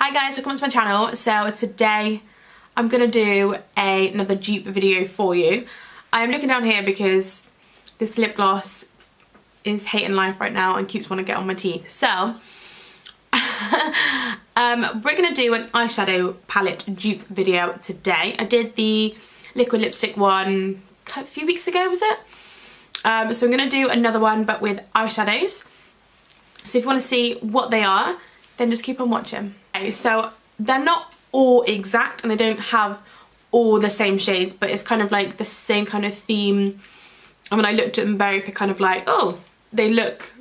Hi guys, welcome to my channel. So today I'm gonna do another dupe video for you. I'm looking down here because this lip gloss is hating life right now and keeps wanting to get on my teeth. So we're gonna do an eyeshadow palette dupe video today. I did the liquid lipstick one a few weeks ago, was it? So I'm gonna do another one but with eyeshadows. So if you want to see what they are, then just keep on watching. Okay, so they're not all exact and they don't have all the same shades, but it's kind of like the same kind of theme. And when I looked at them both, they're kind of like, oh, they look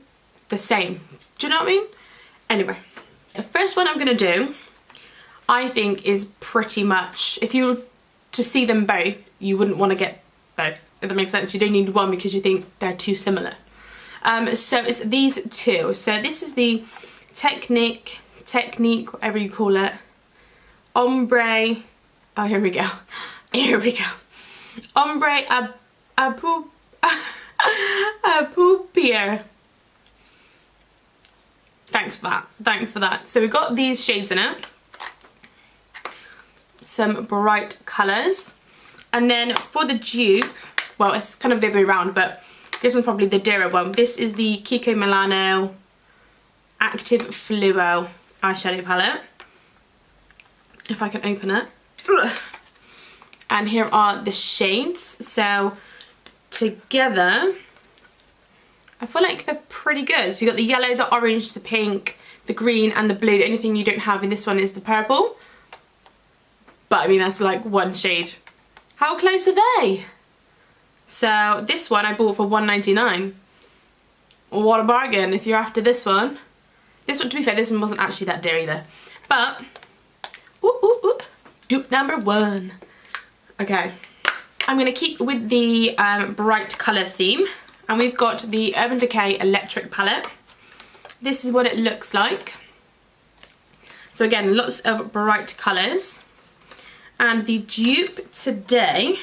the same. Do you know what I mean? Anyway, the first one I'm gonna do, I think is pretty much, if you were to see them both, you wouldn't want to get both. If that makes sense, you don't need one because you think they're too similar. So it's these two. So this is the Technique, whatever you call it, ombre, oh here we go, ombre a paupier. Thanks for that. So we've got these shades in it, some bright colours, and then for the dupe, well it's kind of the other way around, but this one's probably the dearer one. This is the Kiko Milano Active Fluo eyeshadow palette, if I can open it. Ugh. And here are the shades. So together I feel like they're pretty good. So you got the yellow, the orange, the pink, the green and the blue. The only thing you don't have in this one is the purple, but I mean that's like one shade. How close are they? So this one I bought for $1.99. What a bargain if you're after this one. This one, to be fair, this one wasn't actually that dear either. But, dupe number one. Okay, I'm going to keep with the bright colour theme. And we've got the Urban Decay Electric palette. This is what it looks like. So again, lots of bright colours. And the dupe today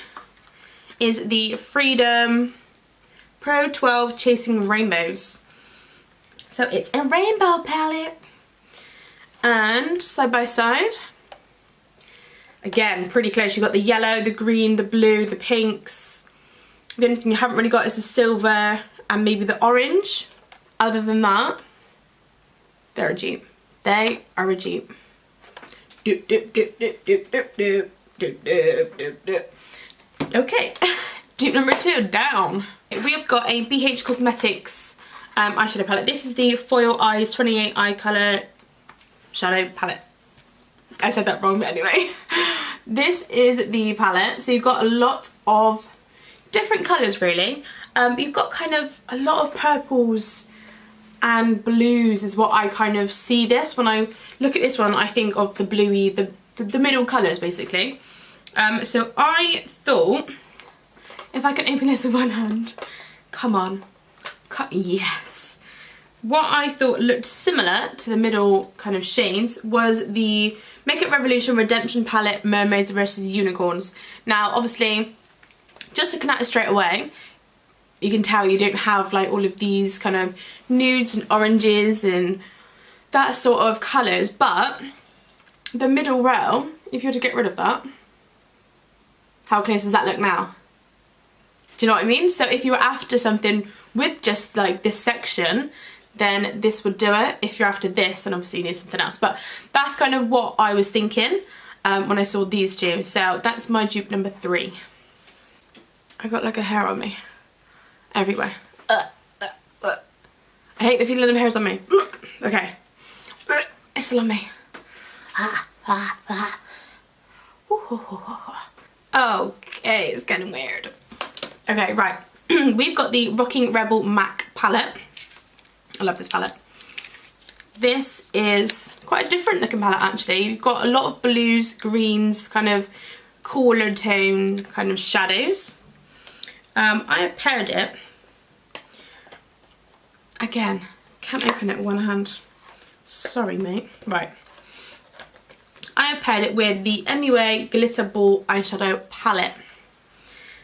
is the Freedom Pro 12 Chasing Rainbows. So it's a rainbow palette. And side by side, again, pretty close. You've got the yellow, the green, the blue, the pinks. The only thing you haven't really got is the silver and maybe the orange. Other than that, they're a dupe. They are a dupe. Dupe, dupe, dupe, dupe, dupe, dupe, dupe, dupe, dupe, dupe, dupe. Okay, dupe number two, down. We have got a BH Cosmetics eyeshadow palette. This is the Foil Eyes 28 Eye Colour Shadow Palette. I said that wrong, but anyway. This is the palette. So you've got a lot of different colours really. You've got kind of a lot of purples and blues is what I kind of see this. When I look at this one, I think of the bluey, the middle colours basically. So I thought, if I can open this with one hand, come on, yes. What I thought looked similar to the middle kind of shades was the Makeup Revolution Redemption Palette Mermaids vs Unicorns. Now obviously, just looking at it straight away, you can tell you don't have like all of these kind of nudes and oranges and that sort of colours, but the middle row, if you were to get rid of that, how close does that look now? Do you know what I mean? So if you were after something with just like this section, then this would do it. If you're after this, then obviously you need something else. But that's kind of what I was thinking when I saw these two. So that's my dupe number three. I got like a hair on me everywhere. I hate the feeling of hairs on me. Okay, it's still on me. Okay, it's getting weird. Okay, right. We've got the Rocking Rebel MAC palette. I love this palette. This is quite a different looking palette actually. You've got a lot of blues, greens, kind of cooler tone kind of shadows. I have paired it. Again, can't open it with one hand. Sorry, mate. Right. I have paired it with the MUA Glitter Ball eyeshadow palette.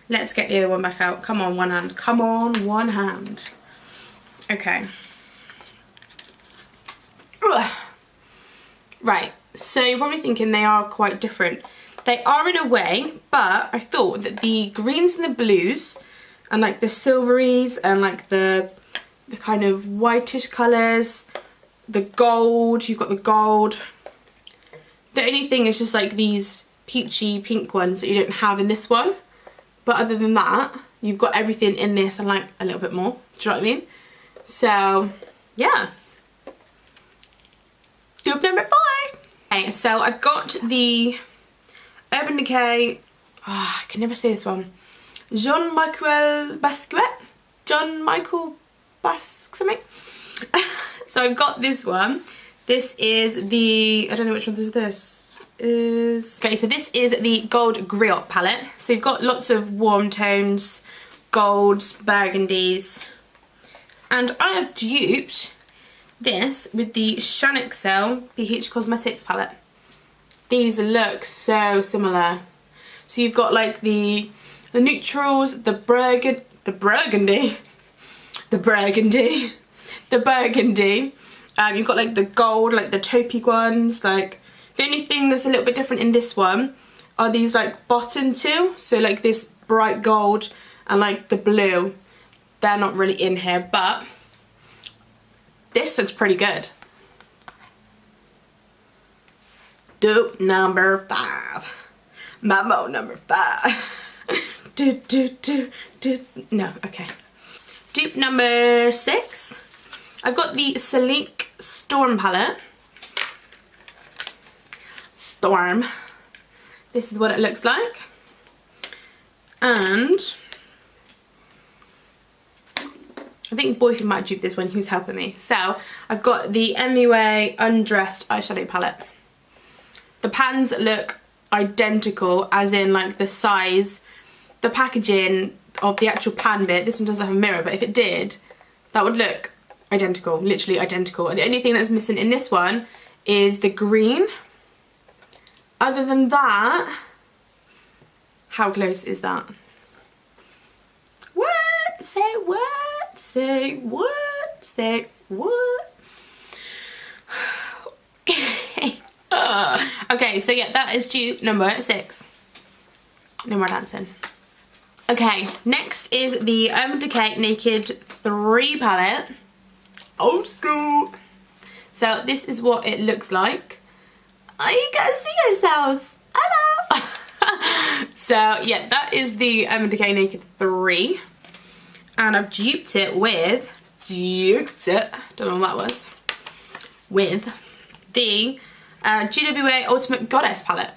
Let's get the other one back out. Come on, one hand. Come on, one hand. Okay. Ugh. Right, so you're probably thinking they are quite different. They are in a way, but I thought that the greens and the blues and like the silveries and like the kind of whitish colours, the gold, you've got the gold. The only thing is just like these peachy pink ones that you don't have in this one. But other than that, you've got everything in this and like a little bit more. Do you know what I mean? So, yeah. Dupe number 5. Okay, so I've got the Urban Decay, I can never say this one. Jean-Michel Basquiat? Jean-Michel Basque something? So I've got this one. This is the, I don't know which one this is. Okay, so this is the Gold Griot palette. So you've got lots of warm tones, golds, burgundies. And I have duped this with the Chanel BH Cosmetics palette. These look so similar. So you've got like the neutrals, the burgundy. You've got like the gold, like the taupey ones. Like the only thing that's a little bit different in this one are these like bottom two. So like this bright gold and like the blue. They're not really in here, but this looks pretty good. Dupe number 5. Memo number 5. No, okay. Dupe number 6. I've got the Sleek Storm palette. Storm. This is what it looks like. And I think Boyfriend might dupe this one, he was helping me. So I've got the MUA Undressed eyeshadow palette. The pans look identical, as in like the size, the packaging of the actual pan bit. This one doesn't have a mirror, but if it did, that would look identical, literally identical. And the only thing that's missing in this one is the green. Other than that, how close is that? What? Say what? Say what? Say what? Okay, so yeah, that is dupe number 6. No more dancing. Okay, next is the Urban Decay Naked 3 palette. Old school. So this is what it looks like. Oh, you guys see yourselves. Hello. So yeah, that is the Urban Decay Naked 3. And I've duped it with, don't know what that was, with the GWA Ultimate Goddess palette.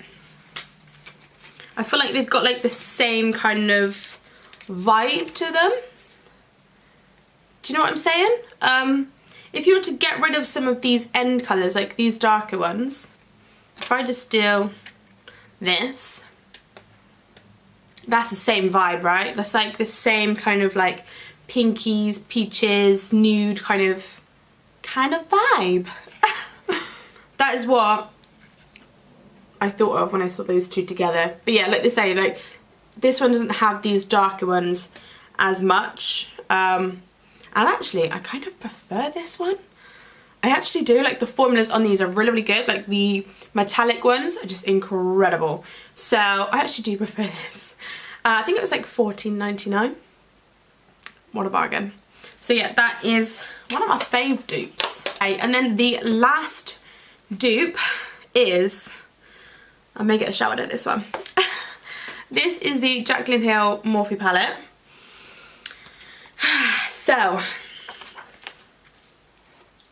I feel like they've got like the same kind of vibe to them. Do you know what I'm saying? If you were to get rid of some of these end colours, like these darker ones, if I just do this, that's the same vibe, right? That's like the same kind of like pinkies, peaches, nude kind of vibe. That is what I thought of when I saw those two together. But yeah, like they say, like this one doesn't have these darker ones as much. And actually, I kind of prefer this one. I actually do. Like the formulas on these are really, really good. Like the metallic ones are just incredible. So I actually do prefer this. I think it was like $14.99. What a bargain. So yeah, that is one of my fave dupes. Okay, and then the last dupe is, I may get a shout out at this one. This is the Jaclyn Hill Morphe palette. So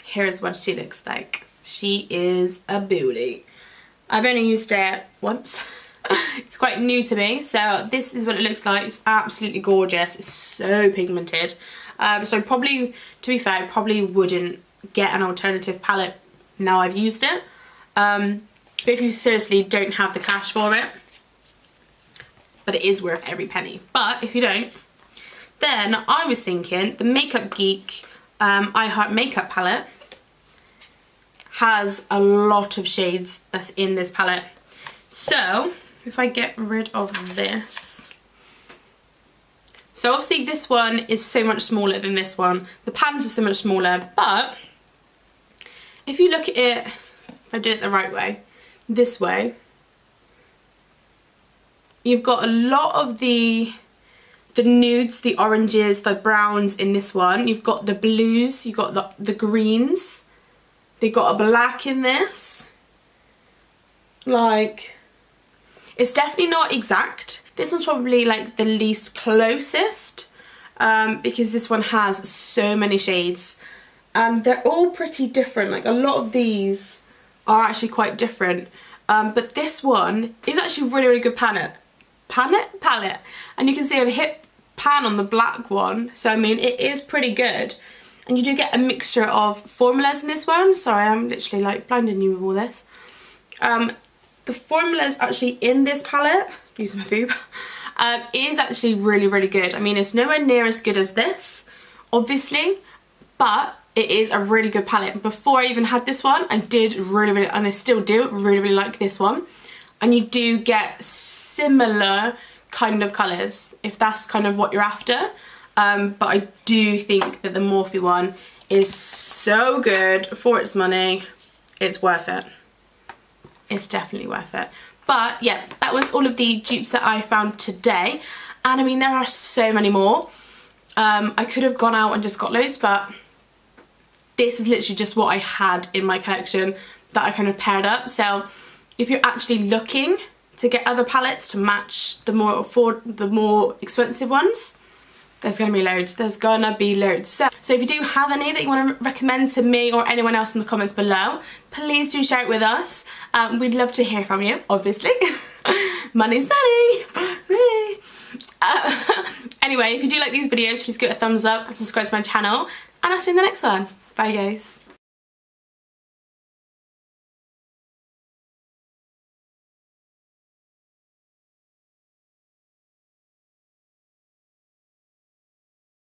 here's what she looks like. She is a beauty. I've only used it once. It's quite new to me, so this is what it looks like. It's absolutely gorgeous. It's so pigmented. So probably, to be fair, I probably wouldn't get an alternative palette now I've used it. But if you seriously don't have the cash for it, but it is worth every penny. But if you don't, then I was thinking the Makeup Geek I Heart Makeup palette has a lot of shades that's in this palette. So if I get rid of this, so obviously this one is so much smaller than this one. The pans are so much smaller, but if you look at it I did it the right way. This way. You've got a lot of the nudes, the oranges, the browns in this one. You've got the blues, you've got the greens. They got a black in this. Like, it's definitely not exact. This one's probably like the least closest because this one has so many shades. They're all pretty different. Like, a lot of these are actually quite different. But this one is actually really, really good palette. And you can see I've hit pan on the black one. So, I mean, it is pretty good. And you do get a mixture of formulas in this one. Sorry, I'm literally like blinding you with all this. The formulas actually in this palette, using my boob, is actually really, really good. I mean, it's nowhere near as good as this, obviously, but it is a really good palette. Before I even had this one, I did really, really, and I still do, really, really like this one. And you do get similar kind of colours, if that's kind of what you're after. But I do think that the Morphe one is so good for its money. It's worth it. It's definitely worth it. But yeah, that was all of the dupes that I found today. And I mean, there are so many more. I could have gone out and just got loads, but this is literally just what I had in my collection that I kind of paired up. So if you're actually looking to get other palettes to match the more expensive ones, there's going to be loads. There's going to be loads. So if you do have any that you want to recommend to me or anyone else in the comments below, please do share it with us. We'd love to hear from you, obviously. Money's money. Anyway, if you do like these videos, please give it a thumbs up and subscribe to my channel. And I'll see you in the next one. Bye, guys.